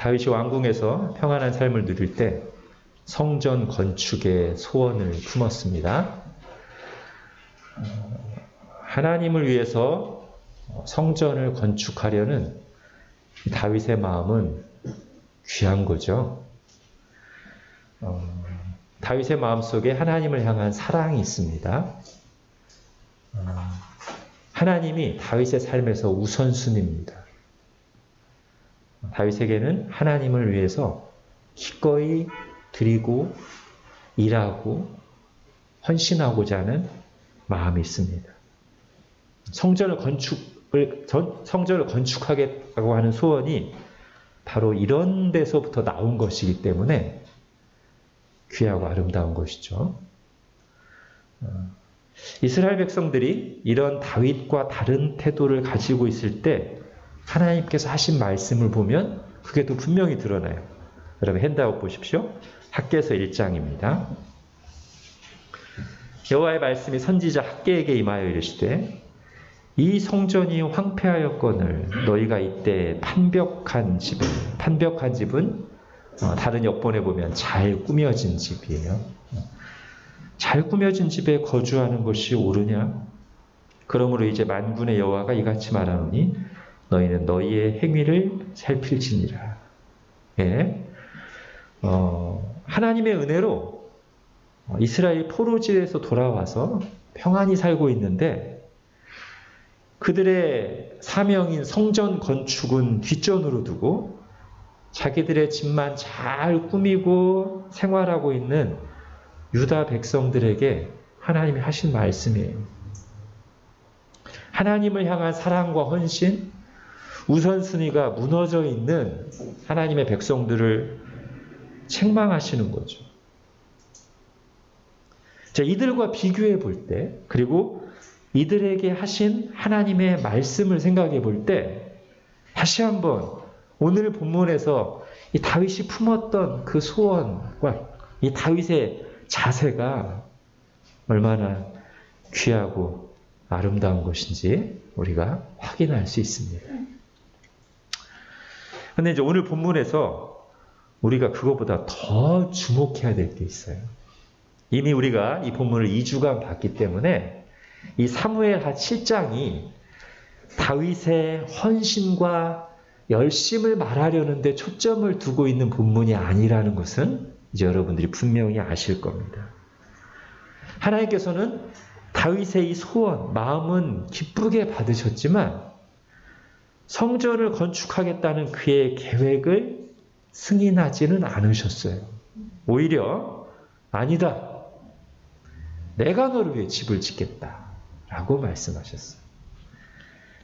다윗이 왕궁에서 평안한 삶을 누릴 때 성전 건축의 소원을 품었습니다. 하나님을 위해서 성전을 건축하려는 다윗의 마음은 귀한 거죠. 다윗의 마음속에 하나님을 향한 사랑이 있습니다. 하나님이 다윗의 삶에서 우선순위입니다. 다윗에게는 하나님을 위해서 기꺼이 드리고 일하고 헌신하고자 하는 마음이 있습니다. 성전을 건축하겠다고 하는 소원이 바로 이런 데서부터 나온 것이기 때문에 귀하고 아름다운 것이죠. 이스라엘 백성들이 이런 다윗과 다른 태도를 가지고 있을 때 하나님께서 하신 말씀을 보면 그게 더 분명히 드러나요. 여러분 핸드아웃 보십시오. 학개서 1장입니다. 여호와의 말씀이 선지자 학개에게 임하여 이르시되 이 성전이 황폐하였거늘 너희가 이때 판벽한 집은 다른 역본에 보면 잘 꾸며진 집이에요. 잘 꾸며진 집에 거주하는 것이 옳으냐? 그러므로 이제 만군의 여호와가 이같이 말하노니 너희는 너희의 행위를 살필지니라. 예. 하나님의 은혜로 이스라엘 포로지에서 돌아와서 평안히 살고 있는데 그들의 사명인 성전 건축은 뒷전으로 두고 자기들의 집만 잘 꾸미고 생활하고 있는 유다 백성들에게 하나님이 하신 말씀이에요. 하나님을 향한 사랑과 헌신, 우선순위가 무너져 있는 하나님의 백성들을 책망하시는 거죠. 자, 이들과 비교해 볼 때, 그리고 이들에게 하신 하나님의 말씀을 생각해 볼 때, 다시 한번 오늘 본문에서 이 다윗이 품었던 그 소원과 이 다윗의 자세가 얼마나 귀하고 아름다운 것인지 우리가 확인할 수 있습니다. 그런데 이제 오늘 본문에서 우리가 그것보다 더 주목해야 될 게 있어요. 이미 우리가 이 본문을 2주간 봤기 때문에 이 사무엘하 7장이 다윗의 헌신과 열심을 말하려는데 초점을 두고 있는 본문이 아니라는 것은 이제 여러분들이 분명히 아실 겁니다. 하나님께서는 다윗의 이 소원, 마음은 기쁘게 받으셨지만 성전을 건축하겠다는 그의 계획을 승인하지는 않으셨어요. 오히려 아니다. 내가 너를 위해 집을 짓겠다. 라고 말씀하셨어요.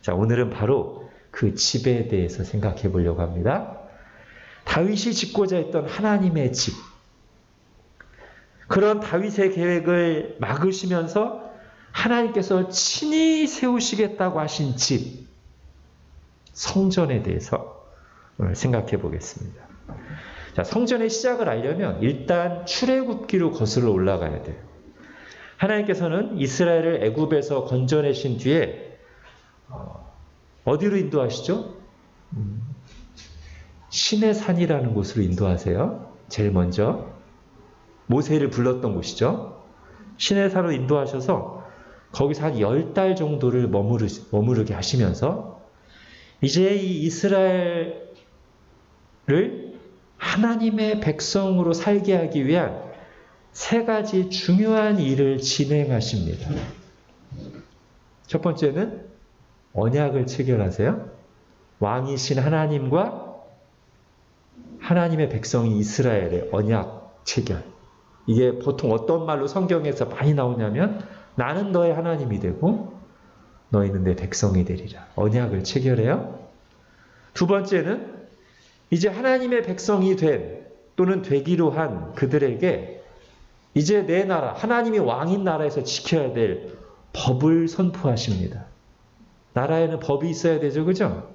자, 오늘은 바로 그 집에 대해서 생각해 보려고 합니다. 다윗이 짓고자 했던 하나님의 집. 그런 다윗의 계획을 막으시면서 하나님께서 친히 세우시겠다고 하신 집, 성전에 대해서 오늘 생각해 보겠습니다. 자, 성전의 시작을 알려면 일단 출애굽기로 거슬러 올라가야 돼요. 하나님께서는 이스라엘을 애굽에서 건져내신 뒤에 어디로 인도하시죠? 신의 산이라는 곳으로 인도하세요. 제일 먼저 모세를 불렀던 곳이죠. 신의 산으로 인도하셔서 거기서 한 10달 정도를 머무르게 하시면서 이제 이 이스라엘을 하나님의 백성으로 살게 하기 위한 3가지 중요한 일을 진행하십니다. 첫 번째는 언약을 체결하세요. 왕이신 하나님과 하나님의 백성인 이스라엘의 언약 체결. 이게 보통 어떤 말로 성경에서 많이 나오냐면 나는 너의 하나님이 되고 너희는 내 백성이 되리라. 언약을 체결해요. 두 번째는 이제 하나님의 백성이 된 또는 되기로 한 그들에게 이제 내 나라, 하나님이 왕인 나라에서 지켜야 될 법을 선포하십니다. 나라에는 법이 있어야 되죠, 그죠?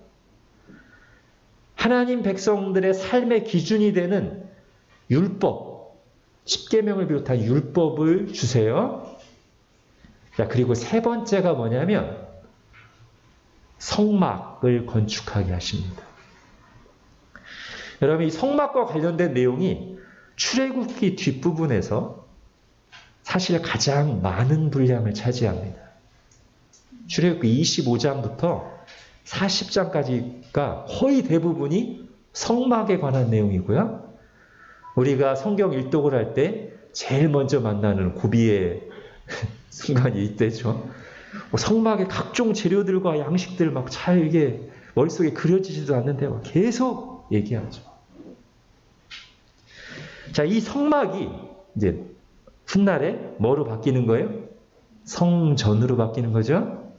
하나님 백성들의 삶의 기준이 되는 율법, 10계명을 비롯한 율법을 주세요. 자, 그리고 3번째가 뭐냐면 성막을 건축하게 하십니다. 여러분, 이 성막과 관련된 내용이 출애굽기 뒷부분에서 사실 가장 많은 분량을 차지합니다. 출애굽기 25장부터 40장까지가 거의 대부분이 성막에 관한 내용이고요. 우리가 성경 일독을 할 때 제일 먼저 만나는 고비의 순간이 이때죠. 성막의 각종 재료들과 양식들 막 잘 이게 머릿속에 그려지지도 않는데 계속 얘기하죠. 자, 이 성막이 이제 훗날에 뭐로 바뀌는 거예요? 성전으로 바뀌는 거죠.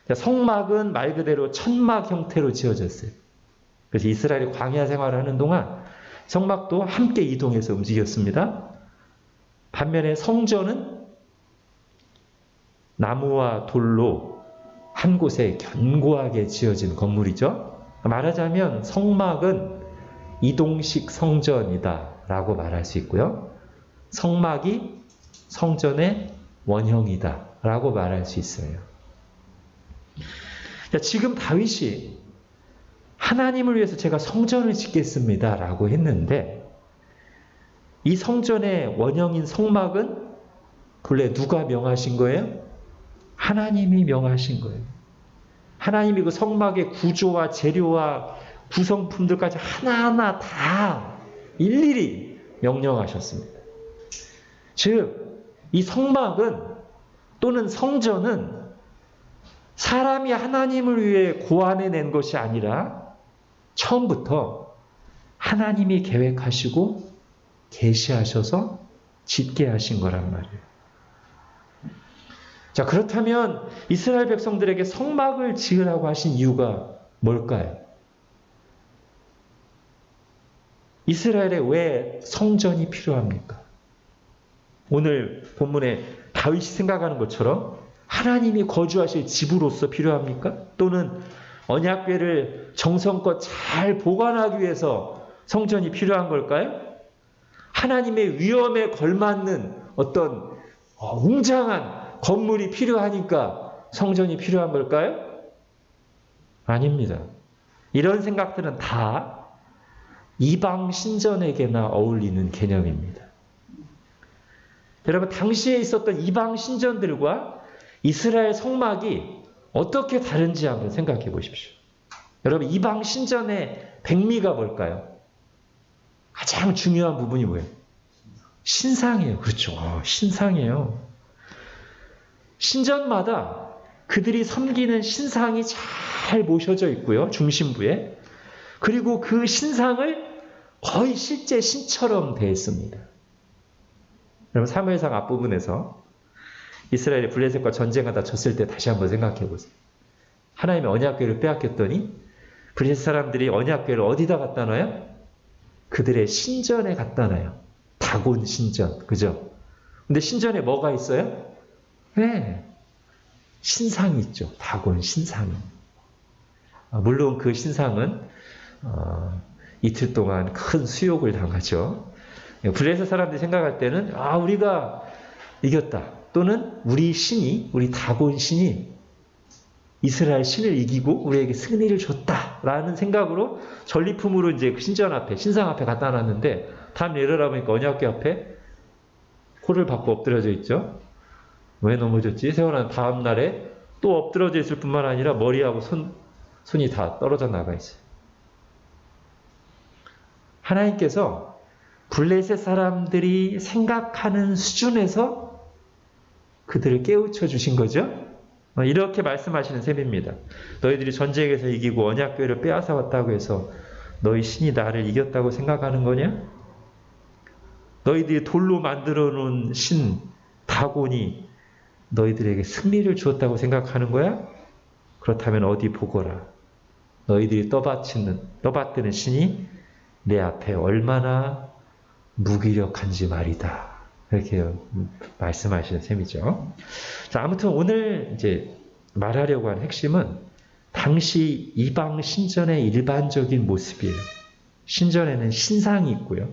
자, 성막은 말 그대로 천막 형태로 지어졌어요. 그래서 이스라엘이 광야 생활을 하는 동안 성막도 함께 이동해서 움직였습니다. 반면에 성전은 나무와 돌로 한 곳에 견고하게 지어진 건물이죠. 말하자면 성막은 이동식 성전이다 라고 말할 수 있고요. 성막이 성전의 원형이다 라고 말할 수 있어요. 자, 지금 다윗이 하나님을 위해서 제가 성전을 짓겠습니다 라고 했는데, 이 성전의 원형인 성막은 본래 누가 명하신 거예요? 하나님이 명하신 거예요. 하나님이 그 성막의 구조와 재료와 구성품들까지 하나하나 다 일일이 명령하셨습니다. 즉, 이 성막은 또는 성전은 사람이 하나님을 위해 고안해낸 것이 아니라 처음부터 하나님이 계획하시고 계시하셔서 짓게 하신 거란 말이에요. 자, 그렇다면 이스라엘 백성들에게 성막을 지으라고 하신 이유가 뭘까요? 이스라엘에 왜 성전이 필요합니까? 오늘 본문에 다윗이 생각하는 것처럼 하나님이 거주하실 집으로서 필요합니까? 또는 언약궤를 정성껏 잘 보관하기 위해서 성전이 필요한 걸까요? 하나님의 위엄에 걸맞는 어떤 웅장한 건물이 필요하니까 성전이 필요한 걸까요? 아닙니다. 이런 생각들은 다 이방 신전에게나 어울리는 개념입니다. 여러분, 당시에 있었던 이방 신전들과 이스라엘 성막이 어떻게 다른지 한번 생각해 보십시오. 여러분, 이방 신전의 백미가 뭘까요? 가장 중요한 부분이 뭐예요? 신상이에요. 그렇죠. 신상이에요. 신전마다 그들이 섬기는 신상이 잘 모셔져 있고요. 중심부에. 그리고 그 신상을 거의 실제 신처럼 대했습니다. 여러분, 사무엘상 앞부분에서 이스라엘이 블레셋과 전쟁하다 졌을 때 다시 한번 생각해 보세요. 하나님의 언약궤를 빼앗겼더니 블레셋 사람들이 언약궤를 어디다 갖다 놔요? 그들의 신전에 갖다 놔요. 다곤 신전. 그죠? 근데 신전에 뭐가 있어요? 네. 신상이 있죠. 다곤 신상이. 물론 그 신상은 이틀 동안 큰 수욕을 당하죠. 블레셋 사람들이 생각할 때는 우리가 이겼다. 또는 우리 신이, 우리 다곤 신이 이스라엘 신을 이기고 우리에게 승리를 줬다라는 생각으로 전리품으로 이제 그 신전 앞에, 신상 앞에 갖다 놨는데, 다음 예를 보니까 언약궤 앞에 코를 박고 엎드려져 있죠. 왜 넘어졌지? 세워난 다음 날에 또 엎드려져 있을 뿐만 아니라 머리하고 손이 다 떨어져 나가 있어요. 하나님께서 블레셋 사람들이 생각하는 수준에서 그들을 깨우쳐 주신 거죠. 이렇게 말씀하시는 셈입니다. 너희들이 전쟁에서 이기고 언약궤를 빼앗아 왔다고 해서 너희 신이 나를 이겼다고 생각하는 거냐? 너희들이 돌로 만들어 놓은 신 다곤이 너희들에게 승리를 주었다고 생각하는 거야? 그렇다면 어디 보거라. 너희들이 떠받드는 신이 내 앞에 얼마나 무기력한지 말이다. 이렇게 말씀하시는 셈이죠. 자, 아무튼 오늘 이제 말하려고 하는 핵심은 당시 이방 신전의 일반적인 모습이에요. 신전에는 신상이 있고요.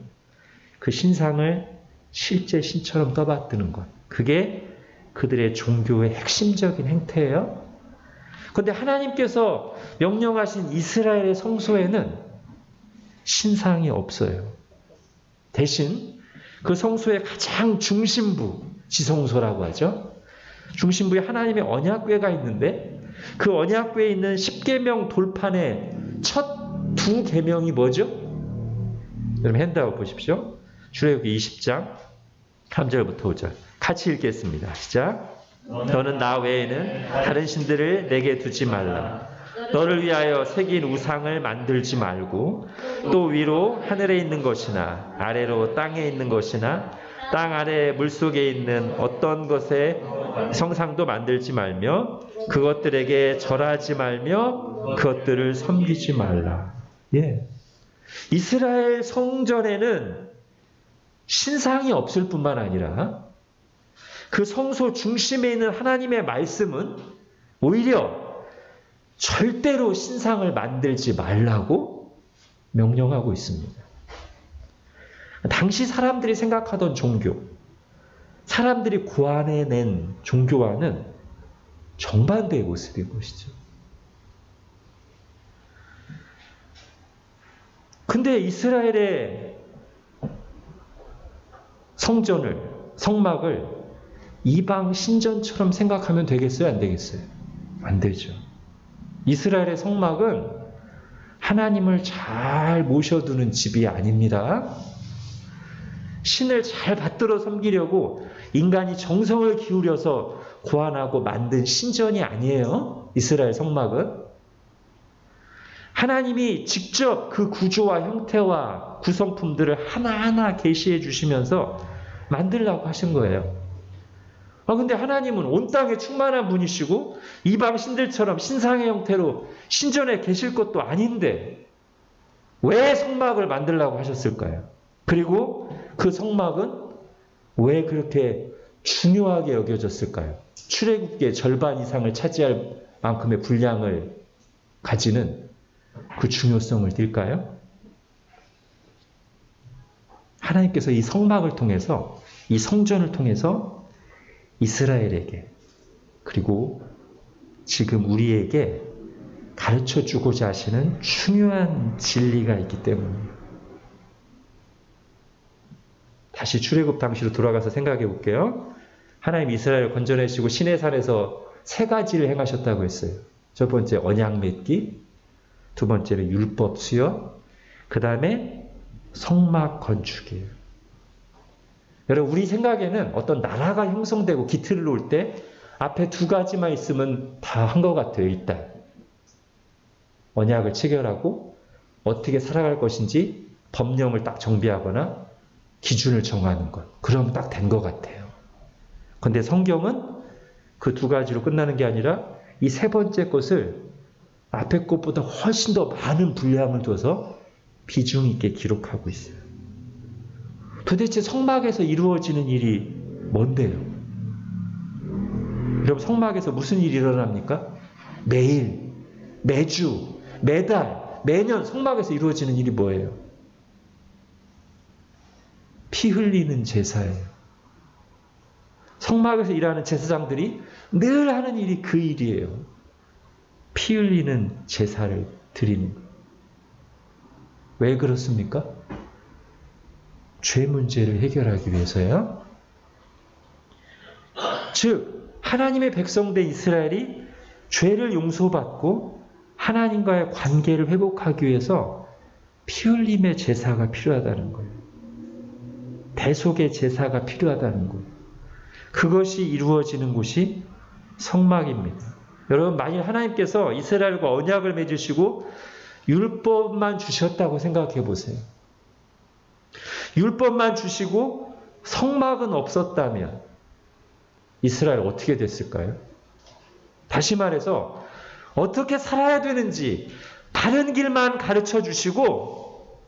그 신상을 실제 신처럼 떠받드는 것. 그게 그들의 종교의 핵심적인 행태예요. 그런데 하나님께서 명령하신 이스라엘의 성소에는 신상이 없어요. 대신 그 성소의 가장 중심부, 지성소라고 하죠. 중심부에 하나님의 언약궤가 있는데 그 언약궤에 있는 10계명 돌판의 첫 두 계명이 뭐죠? 여러분 핸드아웃 보십시오. 출애굽기 20장 3절부터 5절 같이 읽겠습니다. 시작. 너는 나 외에는 다른 신들을 내게 두지 말라. 너를 위하여 새긴 우상을 만들지 말고 또 위로 하늘에 있는 것이나 아래로 땅에 있는 것이나 땅 아래 물속에 있는 어떤 것의 성상도 만들지 말며 그것들에게 절하지 말며 그것들을 섬기지 말라. 예. 이스라엘 성전에는 신상이 없을 뿐만 아니라 그 성소 중심에 있는 하나님의 말씀은 오히려 절대로 신상을 만들지 말라고 명령하고 있습니다. 당시 사람들이 생각하던 종교, 사람들이 고안해낸 종교와는 정반대의 모습인 것이죠. 근데 이스라엘의 성막을 이방 신전처럼 생각하면 되겠어요? 안 되겠어요? 안 되죠. 이스라엘의 성막은 하나님을 잘 모셔두는 집이 아닙니다. 신을 잘 받들어 섬기려고 인간이 정성을 기울여서 고안하고 만든 신전이 아니에요. 이스라엘 성막은. 하나님이 직접 그 구조와 형태와 구성품들을 하나하나 계시해 주시면서 만들라고 하신 거예요. 근데 하나님은 온 땅에 충만한 분이시고 이방 신들처럼 신상의 형태로 신전에 계실 것도 아닌데 왜 성막을 만들라고 하셨을까요? 그리고 그 성막은 왜 그렇게 중요하게 여겨졌을까요? 출애굽기의 절반 이상을 차지할 만큼의 분량을 가지는 그 중요성을 띌까요? 하나님께서 이 성막을 통해서, 이 성전을 통해서 이스라엘에게 그리고 지금 우리에게 가르쳐주고자 하시는 중요한 진리가 있기 때문이에요. 다시 출애굽 당시로 돌아가서 생각해 볼게요. 하나님 이스라엘을 건져내시고 시내산에서 세 가지를 행하셨다고 했어요. 첫 번째 언약 맺기, 두 번째는 율법 수여, 그 다음에 성막 건축이에요. 여러분 우리 생각에는 어떤 나라가 형성되고 기틀을 놓을 때 앞에 두 가지만 있으면 다 한 것 같아요. 일단 언약을 체결하고 어떻게 살아갈 것인지 법령을 딱 정비하거나 기준을 정하는 것. 그러면 딱 된 것 같아요. 그런데 성경은 그 두 가지로 끝나는 게 아니라 이 세 번째 것을 앞에 것보다 훨씬 더 많은 분량을 둬서 비중 있게 기록하고 있어요. 도대체 성막에서 이루어지는 일이 뭔데요? 여러분 성막에서 무슨 일이 일어납니까? 매일, 매주, 매달, 매년 성막에서 이루어지는 일이 뭐예요? 피 흘리는 제사예요. 성막에서 일하는 제사장들이 늘 하는 일이 그 일이에요. 피 흘리는 제사를 드리는 것. 왜 그렇습니까? 죄 문제를 해결하기 위해서요. 즉 하나님의 백성된 이스라엘이 죄를 용서받고 하나님과의 관계를 회복하기 위해서 피 흘림의 제사가 필요하다는 거예요. 대속의 제사가 필요하다는 거예요. 그것이 이루어지는 곳이 성막입니다. 여러분 만일 하나님께서 이스라엘과 언약을 맺으시고 율법만 주셨다고 생각해 보세요. 율법만 주시고 성막은 없었다면 이스라엘 어떻게 됐을까요? 다시 말해서 어떻게 살아야 되는지 바른 길만 가르쳐 주시고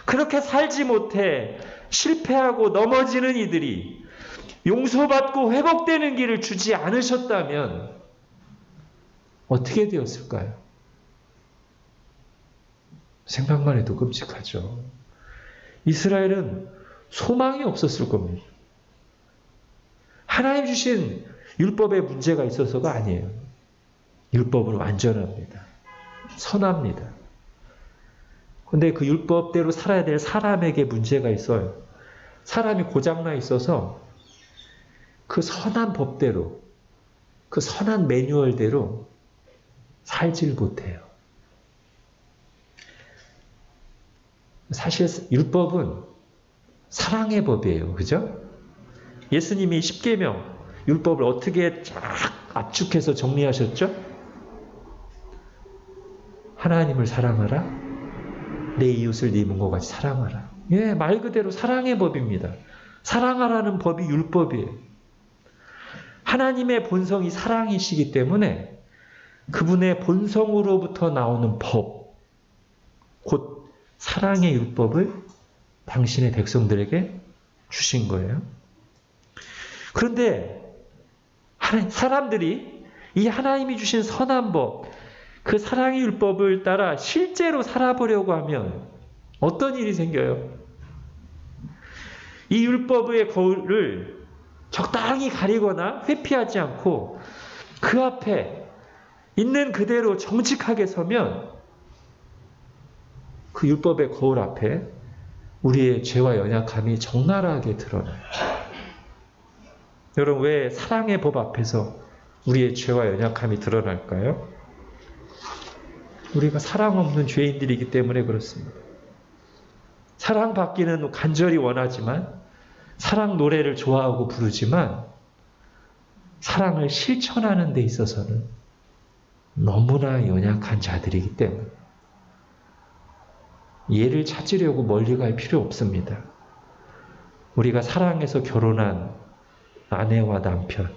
그렇게 살지 못해 실패하고 넘어지는 이들이 용서받고 회복되는 길을 주지 않으셨다면 어떻게 되었을까요? 생각만 해도 끔찍하죠. 이스라엘은 소망이 없었을 겁니다. 하나님 주신 율법에 문제가 있어서가 아니에요. 율법은 완전합니다. 선합니다. 근데 그 율법대로 살아야 될 사람에게 문제가 있어요. 사람이 고장나 있어서 그 선한 법대로, 그 선한 매뉴얼대로 살질 못해요. 사실 율법은 사랑의 법이에요. 그죠? 예수님이 십계명, 율법을 어떻게 쫙 압축해서 정리하셨죠? 하나님을 사랑하라. 내 이웃을 네 몸과 같이 사랑하라. 예, 말 그대로 사랑의 법입니다. 사랑하라는 법이 율법이에요. 하나님의 본성이 사랑이시기 때문에 그분의 본성으로부터 나오는 법, 곧 사랑의 율법을 당신의 백성들에게 주신 거예요. 그런데 사람들이 이 하나님이 주신 선한 법, 그 사랑의 율법을 따라 실제로 살아보려고 하면 어떤 일이 생겨요? 이 율법의 거울을 적당히 가리거나 회피하지 않고 그 앞에 있는 그대로 정직하게 서면 그 율법의 거울 앞에 우리의 죄와 연약함이 적나라하게 드러나요. 여러분, 왜 사랑의 법 앞에서 우리의 죄와 연약함이 드러날까요? 우리가 사랑 없는 죄인들이기 때문에 그렇습니다. 사랑받기는 간절히 원하지만, 사랑 노래를 좋아하고 부르지만, 사랑을 실천하는 데 있어서는 너무나 연약한 자들이기 때문에 얘를 찾으려고 멀리 갈 필요 없습니다. 우리가 사랑해서 결혼한 아내와 남편,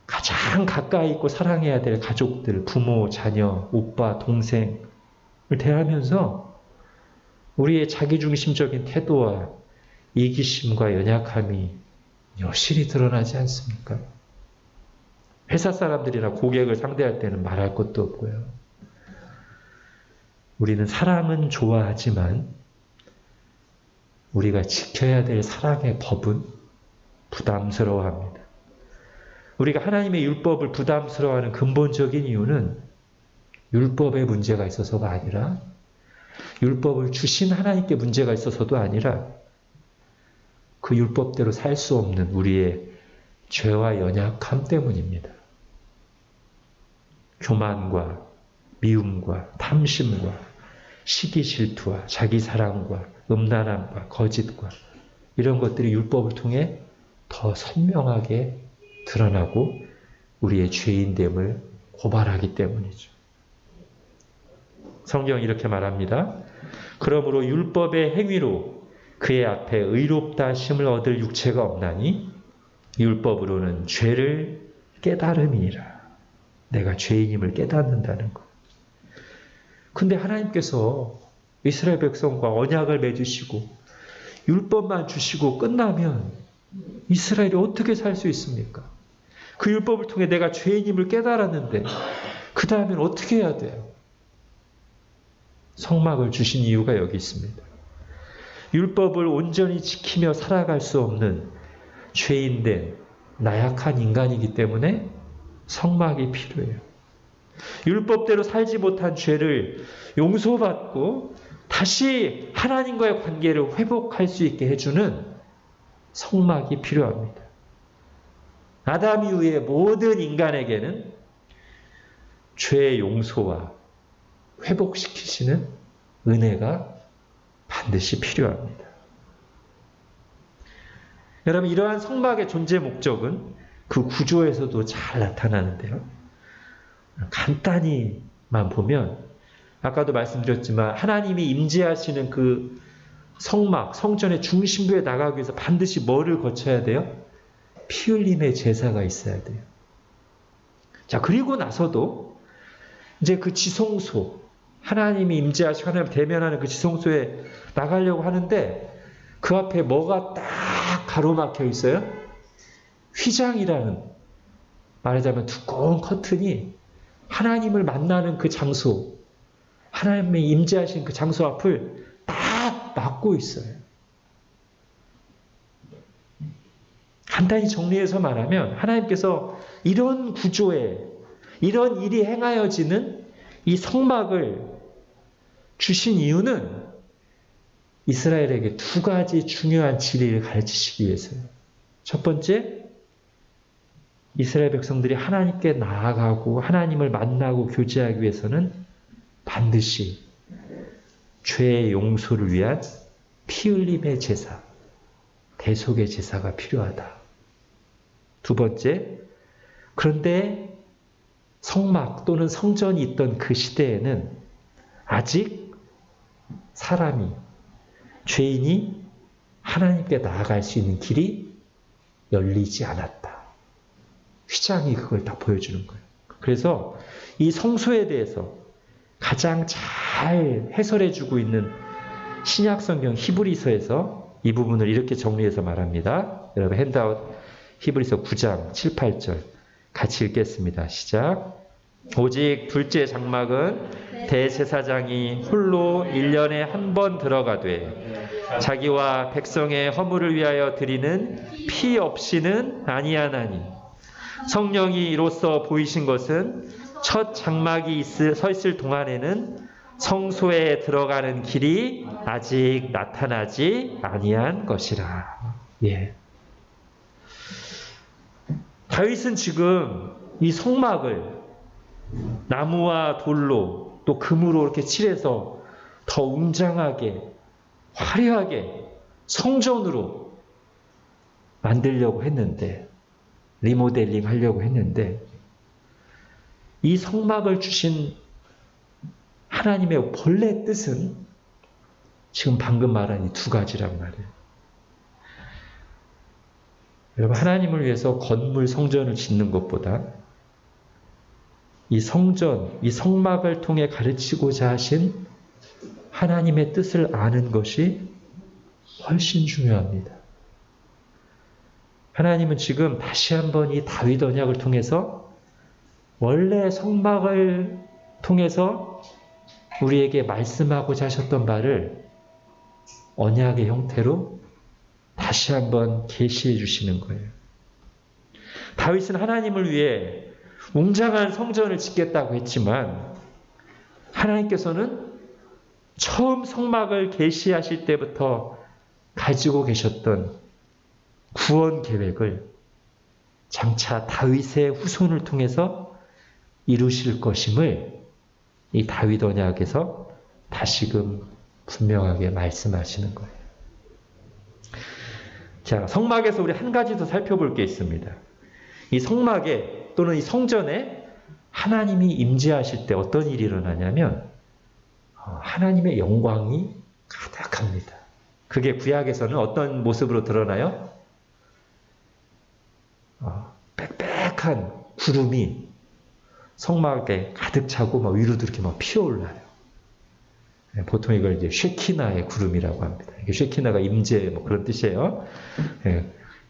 가장 가까이 있고 사랑해야 될 가족들, 부모, 자녀, 오빠, 동생을 대하면서 우리의 자기중심적인 태도와 이기심과 연약함이 여실히 드러나지 않습니까? 회사 사람들이나 고객을 상대할 때는 말할 것도 없고요. 우리는 사랑은 좋아하지만 우리가 지켜야 될 사랑의 법은 부담스러워합니다. 우리가 하나님의 율법을 부담스러워하는 근본적인 이유는 율법에 문제가 있어서가 아니라, 율법을 주신 하나님께 문제가 있어서도 아니라, 그 율법대로 살 수 없는 우리의 죄와 연약함 때문입니다. 교만과 미움과 탐심과 시기 질투와 자기 사랑과 음란함과 거짓과 이런 것들이 율법을 통해 더 선명하게 드러나고 우리의 죄인됨을 고발하기 때문이죠. 성경이 이렇게 말합니다. 그러므로 율법의 행위로 그의 앞에 의롭다 하심을 얻을 육체가 없나니 율법으로는 죄를 깨달음이니라. 내가 죄인임을 깨닫는다는 것. 근데 하나님께서 이스라엘 백성과 언약을 맺으시고 율법만 주시고 끝나면 이스라엘이 어떻게 살 수 있습니까? 그 율법을 통해 내가 죄인임을 깨달았는데 그 다음엔 어떻게 해야 돼요? 성막을 주신 이유가 여기 있습니다. 율법을 온전히 지키며 살아갈 수 없는 죄인된 나약한 인간이기 때문에 성막이 필요해요. 율법대로 살지 못한 죄를 용서받고 다시 하나님과의 관계를 회복할 수 있게 해주는 성막이 필요합니다. 아담 이후의 모든 인간에게는 죄의 용서와 회복시키시는 은혜가 반드시 필요합니다. 여러분, 이러한 성막의 존재 목적은 그 구조에서도 잘 나타나는데요. 간단히만 보면 아까도 말씀드렸지만 하나님이 임재하시는 그 성막, 성전의 중심부에 나가기 위해서 반드시 뭐를 거쳐야 돼요? 피 흘림의 제사가 있어야 돼요. 자, 그리고 나서도 이제 그 지성소, 하나님이 임재하시고 하나님 대면하는 그 지성소에 나가려고 하는데 그 앞에 뭐가 딱 가로막혀 있어요? 휘장이라는, 말하자면 두꺼운 커튼이 하나님을 만나는 그 장소, 하나님이 임재하신 그 장소 앞을 딱 막고 있어요. 간단히 정리해서 말하면 하나님께서 이런 구조에 이런 일이 행하여지는 이 성막을 주신 이유는 이스라엘에게 두 가지 중요한 진리를 가르치시기 위해서요. 첫 번째, 이스라엘 백성들이 하나님께 나아가고 하나님을 만나고 교제하기 위해서는 반드시 죄의 용서를 위한 피 흘림의 제사, 대속의 제사가 필요하다. 두 번째, 그런데 성막 또는 성전이 있던 그 시대에는 아직 사람이, 죄인이 하나님께 나아갈 수 있는 길이 열리지 않았다. 휘장이 그걸 다 보여주는 거예요. 그래서 이 성소에 대해서 가장 잘 해설해주고 있는 신약성경 히브리서에서 이 부분을 이렇게 정리해서 말합니다. 여러분 핸드아웃 히브리서 9장 7, 8절 같이 읽겠습니다. 시작. 오직 둘째 장막은 대제사장이 홀로 1년에 한 번 들어가되 자기와 백성의 허물을 위하여 드리는 피 없이는 아니하나니 성령이 이로써 보이신 것은 첫 장막이 서 있을 동안에는 성소에 들어가는 길이 아직 나타나지 아니한 것이라. 예. 다윗은 지금 이 성막을 나무와 돌로 또 금으로 이렇게 칠해서 더 웅장하게 화려하게 성전으로 만들려고 했는데, 리모델링 하려고 했는데, 이 성막을 주신 하나님의 본래 뜻은 지금 방금 말한 이 두 가지란 말이에요. 여러분, 하나님을 위해서 건물 성전을 짓는 것보다 이 성전, 이 성막을 통해 가르치고자 하신 하나님의 뜻을 아는 것이 훨씬 중요합니다. 하나님은 지금 다시 한번 이 다윗 언약을 통해서 원래 성막을 통해서 우리에게 말씀하고자 하셨던 바를 언약의 형태로 다시 한번 계시해 주시는 거예요. 다윗은 하나님을 위해 웅장한 성전을 짓겠다고 했지만 하나님께서는 처음 성막을 계시하실 때부터 가지고 계셨던 구원 계획을 장차 다윗의 후손을 통해서 이루실 것임을 이 다윗 언약에서 다시금 분명하게 말씀하시는 거예요. 자, 성막에서 우리 한 가지 더 살펴볼 게 있습니다. 이 성막에 또는 이 성전에 하나님이 임재하실 때 어떤 일이 일어나냐면 하나님의 영광이 가득합니다. 그게 구약에서는 어떤 모습으로 드러나요? 빽빽한 구름이 성막에 가득 차고 막 위로도 이렇게 막 피어올라요. 보통 이걸 이제 쉐키나의 구름이라고 합니다. 이게 쉐키나가 임재 뭐 그런 뜻이에요.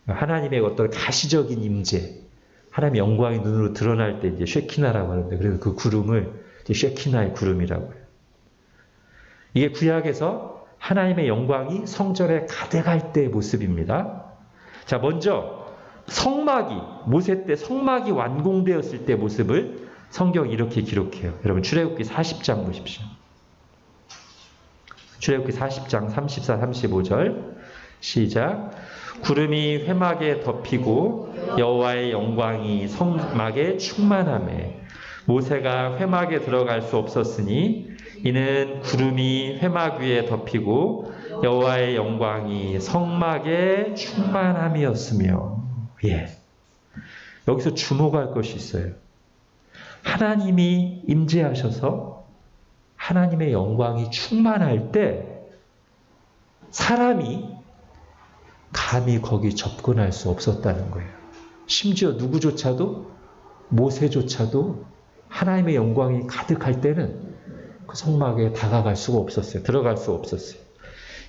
하나님의 어떤 가시적인 임재, 하나님의 영광이 눈으로 드러날 때 이제 쉐키나라고 하는데, 그래서 그 구름을 이제 쉐키나의 구름이라고 해요. 이게 구약에서 하나님의 영광이 성전에 가득할 때의 모습입니다. 자, 먼저 성막이, 모세 때 성막이 완공되었을 때 모습을 성경이 이렇게 기록해요. 여러분 출애굽기 40장 보십시오. 출애굽기 40장 34, 35절 시작. 구름이 회막에 덮이고 여호와의 영광이 성막에 충만하매 모세가 회막에 들어갈 수 없었으니 이는 구름이 회막 위에 덮이고 여호와의 영광이 성막에 충만함이었으며. 예. 여기서 주목할 것이 있어요. 하나님이 임재하셔서 하나님의 영광이 충만할 때 사람이 감히 거기 접근할 수 없었다는 거예요. 심지어 누구조차도, 모세조차도 하나님의 영광이 가득할 때는 그 성막에 다가갈 수가 없었어요. 들어갈 수가 없었어요.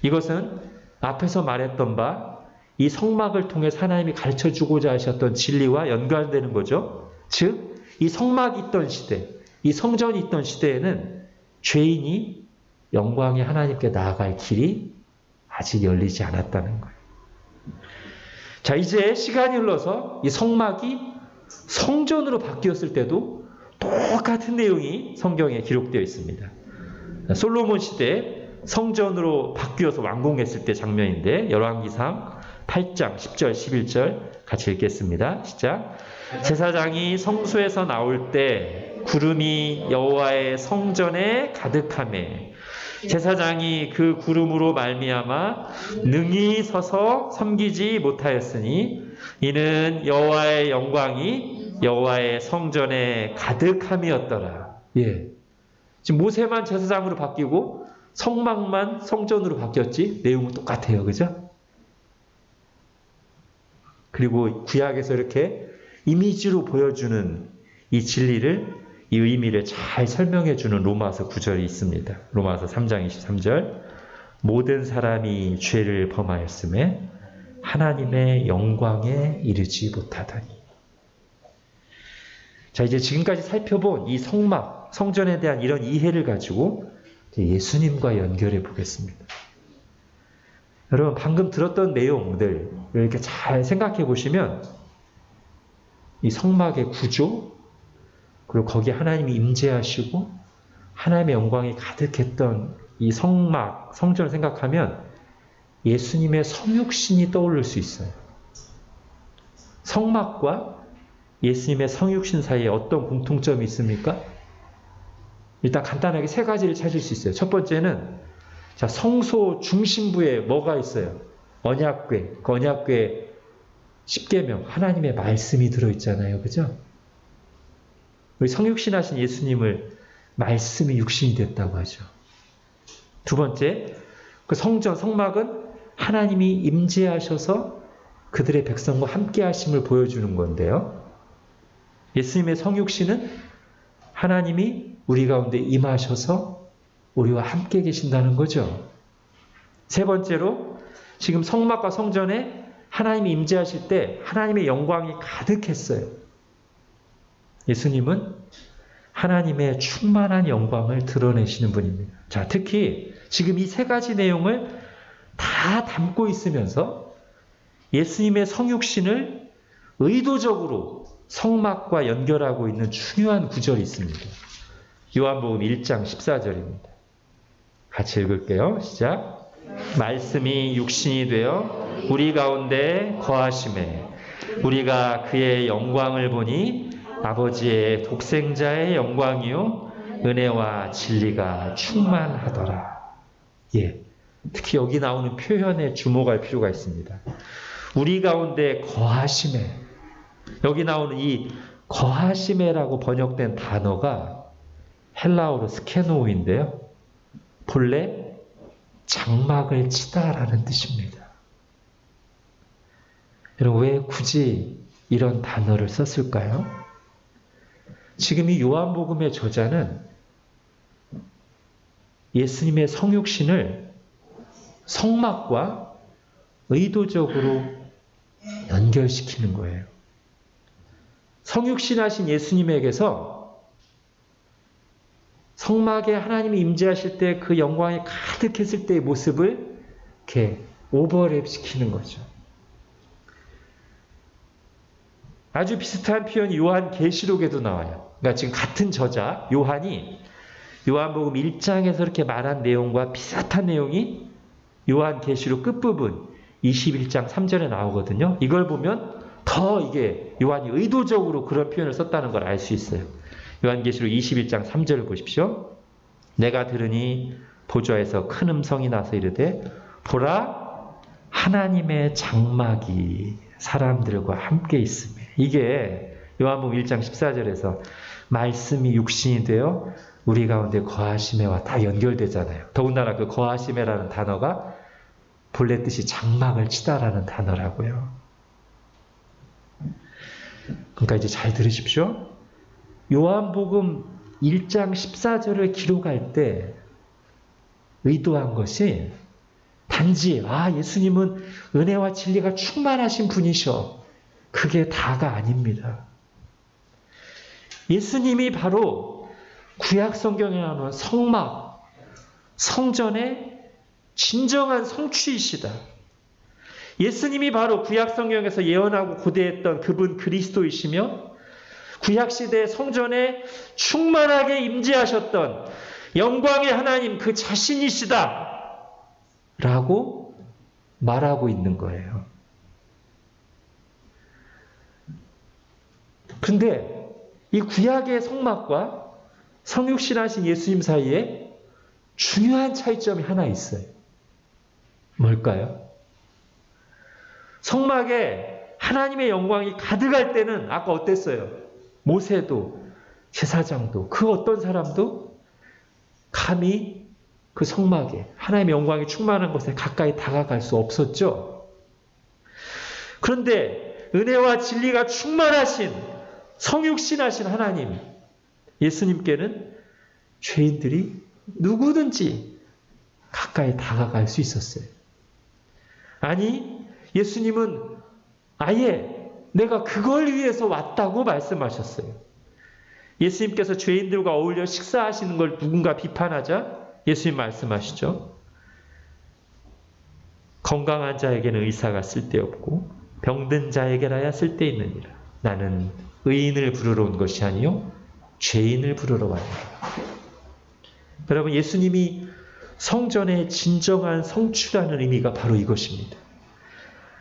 이것은 앞에서 말했던 바 이 성막을 통해 하나님이 가르쳐주고자 하셨던 진리와 연관되는 거죠. 즉 이 성막이 있던 시대, 이 성전이 있던 시대에는 죄인이 영광의 하나님께 나아갈 길이 아직 열리지 않았다는 거예요. 자, 이제 시간이 흘러서 이 성막이 성전으로 바뀌었을 때도 똑같은 내용이 성경에 기록되어 있습니다. 솔로몬 시대 성전으로 바뀌어서 완공했을 때 장면인데 열왕기상 8장 10절 11절 같이 읽겠습니다. 시작. 제사장이 성소에서 나올 때 구름이 여호와의 성전에 가득하매 제사장이 그 구름으로 말미암아 능히 서서 섬기지 못하였으니 이는 여호와의 영광이 여호와의 성전에 가득함이었더라. 예. 지금 모세만 제사장으로 바뀌고 성막만 성전으로 바뀌었지 내용은 똑같아요. 그죠? 그리고 구약에서 이렇게 이미지로 보여주는 이 진리를, 이 의미를 잘 설명해주는 로마서 9절이 있습니다. 로마서 3장 23절. 모든 사람이 죄를 범하였음에 하나님의 영광에 이르지 못하더니. 자, 이제 지금까지 살펴본 이 성막, 성전에 대한 이런 이해를 가지고 예수님과 연결해 보겠습니다. 여러분, 방금 들었던 내용들 이렇게 잘 생각해 보시면 이 성막의 구조, 그리고 거기에 하나님이 임재하시고 하나님의 영광이 가득했던 이 성막, 성전을 생각하면 예수님의 성육신이 떠오를 수 있어요. 성막과 예수님의 성육신 사이에 어떤 공통점이 있습니까? 일단 간단하게 세 가지를 찾을 수 있어요. 첫 번째는 자, 성소 중심부에 뭐가 있어요? 언약궤. 그 언약궤 10계명, 하나님의 말씀이 들어있잖아요. 그죠? 우리 성육신하신 예수님을 말씀이 육신이 됐다고 하죠. 두 번째, 그 성전, 성막은 하나님이 임재하셔서 그들의 백성과 함께 하심을 보여주는 건데요. 예수님의 성육신은 하나님이 우리 가운데 임하셔서 우리와 함께 계신다는 거죠. 세 번째로 지금 성막과 성전에 하나님이 임재하실 때 하나님의 영광이 가득했어요. 예수님은 하나님의 충만한 영광을 드러내시는 분입니다. 자, 특히 지금 이 세 가지 내용을 다 담고 있으면서 예수님의 성육신을 의도적으로 성막과 연결하고 있는 중요한 구절이 있습니다. 요한복음 1장 14절입니다. 같이 읽을게요. 시작. 말씀이 육신이 되어 우리 가운데 거하심에 우리가 그의 영광을 보니 아버지의 독생자의 영광이요 은혜와 진리가 충만하더라. 예, 특히 여기 나오는 표현에 주목할 필요가 있습니다. 우리 가운데 거하심에, 여기 나오는 이 거하심에라고 번역된 단어가 헬라어로 스케노인데요. 본래 장막을 치다라는 뜻입니다. 여러분, 왜 굳이 이런 단어를 썼을까요? 지금 이 요한복음의 저자는 예수님의 성육신을 성막과 의도적으로 연결시키는 거예요. 성육신하신 예수님에게서 성막에 하나님이 임재하실 때 그 영광이 가득했을 때의 모습을 이렇게 오버랩시키는 거죠. 아주 비슷한 표현이 요한계시록에도 나와요. 그러니까 지금 같은 저자 요한이 요한복음 1장에서 이렇게 말한 내용과 비슷한 내용이 요한계시록 끝부분 21장 3절에 나오거든요. 이걸 보면 더 이게 요한이 의도적으로 그런 표현을 썼다는 걸 알 수 있어요. 요한계시록 21장 3절을 보십시오. 내가 들으니 보좌에서 큰 음성이 나서 이르되 보라 하나님의 장막이 사람들과 함께 있으며, 이게 요한복음 1장 14절에서 말씀이 육신이 되어 우리 가운데 거하심에와 다 연결되잖아요. 더군다나 그 거하심에라는 단어가 본래 뜻이 장막을 치다라는 단어라고요. 그러니까 이제 잘 들으십시오. 요한복음 1장 14절을 기록할 때 의도한 것이 단지 예수님은 은혜와 진리가 충만하신 분이셔, 그게 다가 아닙니다. 예수님이 바로 구약 성경에 나오는 성막, 성전의 진정한 성취이시다. 예수님이 바로 구약 성경에서 예언하고 고대했던 그분 그리스도이시며 구약시대 성전에 충만하게 임재하셨던 영광의 하나님 그 자신이시다 라고 말하고 있는 거예요. 근데 이 구약의 성막과 성육신하신 예수님 사이에 중요한 차이점이 하나 있어요. 뭘까요? 성막에 하나님의 영광이 가득할 때는 아까 어땠어요? 모세도 제사장도 그 어떤 사람도 감히 그 성막에 하나님의 영광이 충만한 곳에 가까이 다가갈 수 없었죠. 그런데 은혜와 진리가 충만하신 성육신하신 하나님 예수님께는 죄인들이 누구든지 가까이 다가갈 수 있었어요. 아니 예수님은 아예 내가 그걸 위해서 왔다고 말씀하셨어요. 예수님께서 죄인들과 어울려 식사하시는 걸 누군가 비판하자 예수님 말씀하시죠. 건강한 자에게는 의사가 쓸데없고 병든 자에게라야 쓸데있느니라. 나는 의인을 부르러 온 것이 아니요 죄인을 부르러 왔노라. 여러분 예수님이 성전의 진정한 성취라는 의미가 바로 이것입니다.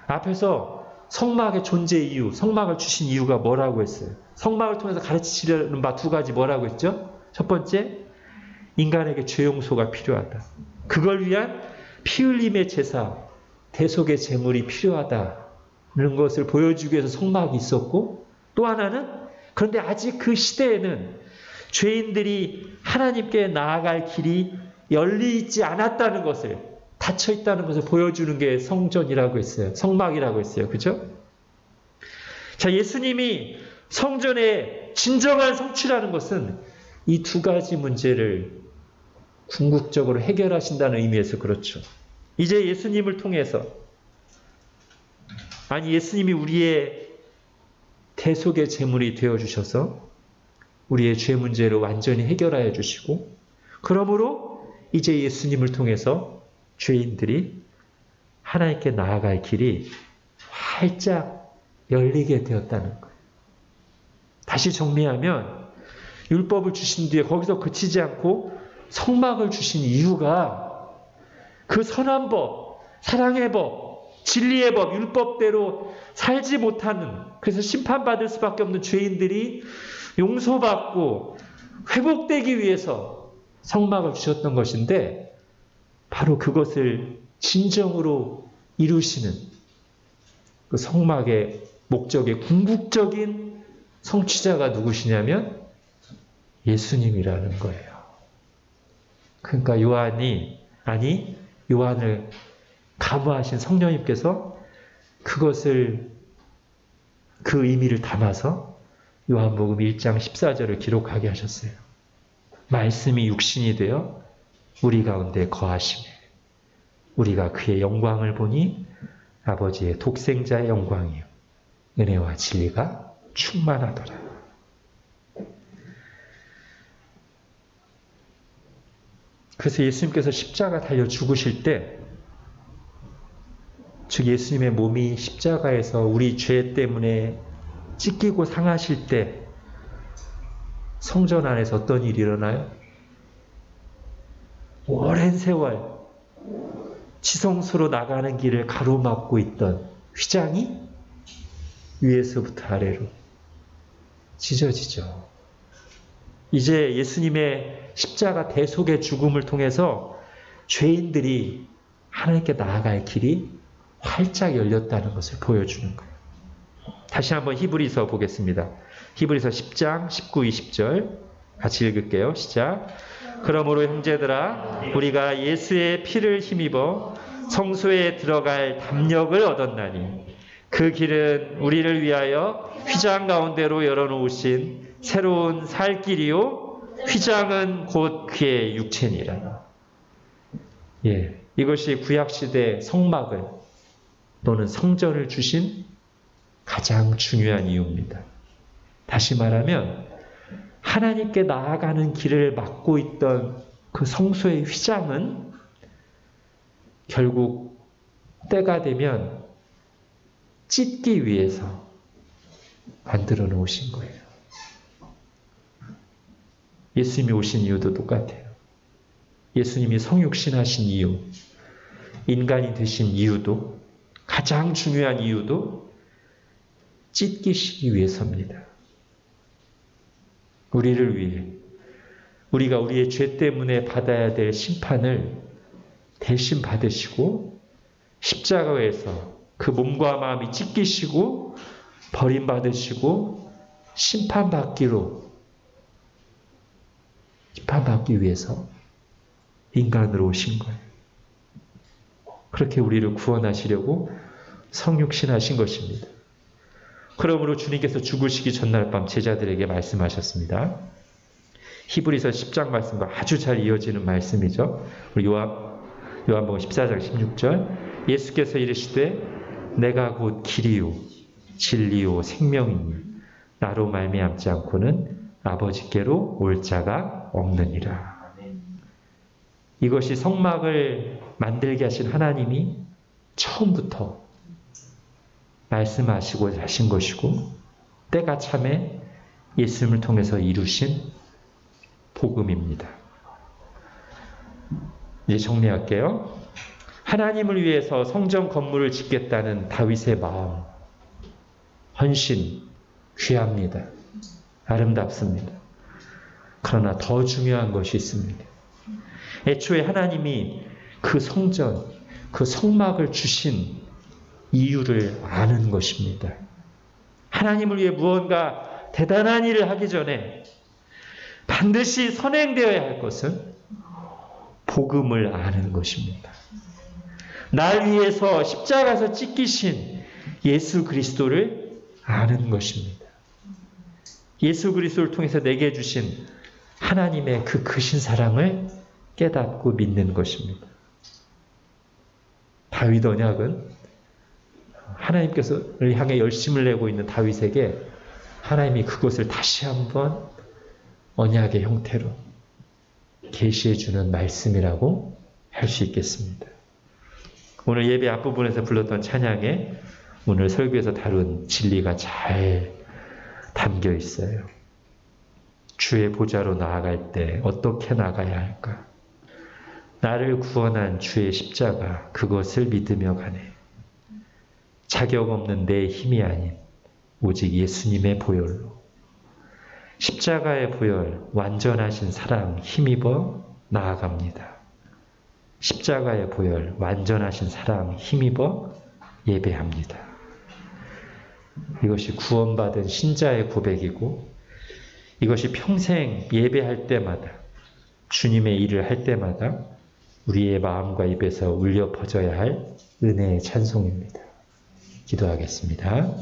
앞에서 성막의 존재 이유, 성막을 주신 이유가 뭐라고 했어요? 성막을 통해서 가르치시려는 바 두 가지 뭐라고 했죠? 첫 번째, 인간에게 죄 용서가 필요하다. 그걸 위한 피 흘림의 제사, 대속의 제물이 필요하다는 것을 보여주기 위해서 성막이 있었고, 또 하나는 그런데 아직 그 시대에는 죄인들이 하나님께 나아갈 길이 열리지 않았다는 것을, 닫혀 있다는 것을 보여주는 게 성전이라고 했어요. 성막이라고 했어요. 그죠? 자, 예수님이 성전의 진정한 성취라는 것은 이 두 가지 문제를 궁극적으로 해결하신다는 의미에서 그렇죠. 이제 예수님을 통해서, 아니 예수님이 우리의 대속의 제물이 되어주셔서 우리의 죄 문제를 완전히 해결하여 주시고, 그러므로 이제 예수님을 통해서 죄인들이 하나님께 나아갈 길이 활짝 열리게 되었다는 거예요. 다시 정리하면 율법을 주신 뒤에 거기서 그치지 않고 성막을 주신 이유가 그 선한 법, 사랑의 법, 진리의 법, 율법대로 살지 못하는, 그래서 심판받을 수밖에 없는 죄인들이 용서받고 회복되기 위해서 성막을 주셨던 것인데, 바로 그것을 진정으로 이루시는 그 성막의 목적의 궁극적인 성취자가 누구시냐면 예수님이라는 거예요. 그러니까 요한을 감화하신 성령님께서 그것을, 그 의미를 담아서 요한복음 1장 14절을 기록하게 하셨어요. 말씀이 육신이 되어 우리 가운데 거하시매 우리가 그의 영광을 보니 아버지의 독생자의 영광이요 은혜와 진리가 충만하더라. 그래서 예수님께서 십자가 달려 죽으실 때, 즉 예수님의 몸이 십자가에서 우리 죄 때문에 찢기고 상하실 때 성전 안에서 어떤 일이 일어나요? 오랜 세월 지성소로 나가는 길을 가로막고 있던 휘장이 위에서부터 아래로 찢어지죠. 이제 예수님의 십자가 대속의 죽음을 통해서 죄인들이 하나님께 나아갈 길이 활짝 열렸다는 것을 보여주는 거예요. 다시 한번 히브리서 보겠습니다. 히브리서 10장 19, 20절 같이 읽을게요. 시작. 그러므로 형제들아 우리가 예수의 피를 힘입어 성소에 들어갈 담력을 얻었나니 그 길은 우리를 위하여 휘장 가운데로 열어놓으신 새로운 살 길이요 휘장은 곧 그의 육체니라. 예, 이것이 구약시대 성막을 또는 성전을 주신 가장 중요한 이유입니다. 다시 말하면 하나님께 나아가는 길을 막고 있던 그 성소의 휘장은 결국 때가 되면 찢기 위해서 만들어 놓으신 거예요. 예수님이 오신 이유도 똑같아요. 예수님이 성육신하신 이유, 인간이 되신 이유도, 가장 중요한 이유도 찢기시기 위해서입니다. 우리를 위해, 우리가 우리의 죄 때문에 받아야 될 심판을 대신 받으시고 십자가에서 그 몸과 마음이 찢기시고 버림받으시고 심판받기 위해서 인간으로 오신 거예요. 그렇게 우리를 구원하시려고 성육신하신 것입니다. 그러므로 주님께서 죽으시기 전날 밤 제자들에게 말씀하셨습니다. 히브리서 10장 말씀과 아주 잘 이어지는 말씀이죠. 요한복음 14장 16절, 예수께서 이르시되 내가 곧 길이요 진리요 생명이니 나로 말미암지 않고는 아버지께로 올 자가 없느니라. 이것이 성막을 만들게 하신 하나님이 처음부터 말씀하시고 하신 것이고 때가 참에 예수님을 통해서 이루신 복음입니다. 이제 정리할게요. 하나님을 위해서 성전 건물을 짓겠다는 다윗의 마음, 헌신, 귀합니다. 아름답습니다. 그러나 더 중요한 것이 있습니다. 애초에 하나님이 그 성전, 그 성막을 주신 이유를 아는 것입니다. 하나님을 위해 무언가 대단한 일을 하기 전에 반드시 선행되어야 할 것은 복음을 아는 것입니다. 날 위해서 십자가에서 찢기신 예수 그리스도를 아는 것입니다. 예수 그리스도를 통해서 내게 주신 하나님의 그 크신 사랑을 깨닫고 믿는 것입니다. 다윗 언약은 하나님께서를 향해 열심을 내고 있는 다윗에게 하나님이 그것을 다시 한번 언약의 형태로 계시해 주는 말씀이라고 할 수 있겠습니다. 오늘 예배 앞부분에서 불렀던 찬양에 오늘 설교에서 다룬 진리가 잘 담겨 있어요. 주의 보좌로 나아갈 때 어떻게 나가야 할까? 나를 구원한 주의 십자가, 그것을 믿으며 가네. 자격 없는 내 힘이 아닌 오직 예수님의 보혈로. 십자가의 보혈, 완전하신 사랑 힘입어 나아갑니다. 십자가의 보혈, 완전하신 사랑 힘입어 예배합니다. 이것이 구원받은 신자의 고백이고 이것이 평생 예배할 때마다 주님의 일을 할 때마다 우리의 마음과 입에서 울려 퍼져야 할 은혜의 찬송입니다. 기도하겠습니다.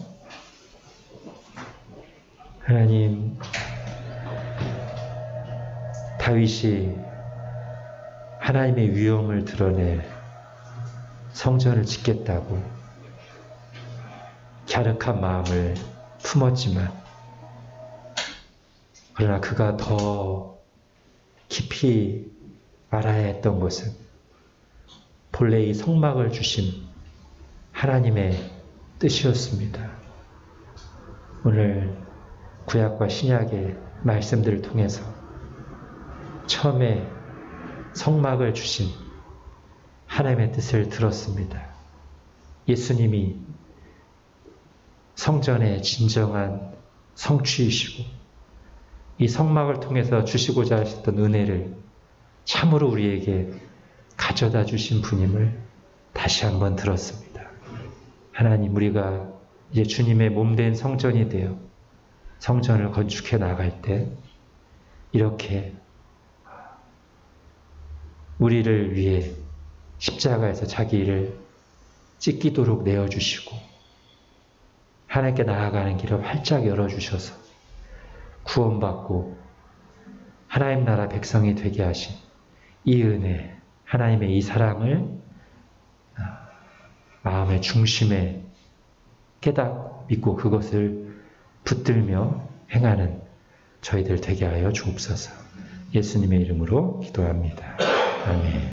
하나님, 다윗이 하나님의 위엄을 드러내 성전을 짓겠다고 갸륵한 마음을 품었지만 그러나 그가 더 깊이 알아야 했던 것은 본래 이 성막을 주신 하나님의 뜻이었습니다. 오늘 구약과 신약의 말씀들을 통해서 처음에 성막을 주신 하나님의 뜻을 들었습니다. 예수님이 성전의 진정한 성취이시고 이 성막을 통해서 주시고자 하셨던 은혜를 참으로 우리에게 가져다 주신 분임을 다시 한번 들었습니다. 하나님, 우리가 이제 주님의 몸된 성전이 되어 성전을 건축해 나갈 때 이렇게 우리를 위해 십자가에서 자기 일을 찢기도록 내어주시고 하나님께 나아가는 길을 활짝 열어주셔서 구원받고 하나님 나라 백성이 되게 하신 이 은혜, 하나님의 이 사랑을 마음의 중심에 믿고 그것을 붙들며 행하는 저희들 되게 하여 주옵소서. 예수님의 이름으로 기도합니다. 아멘.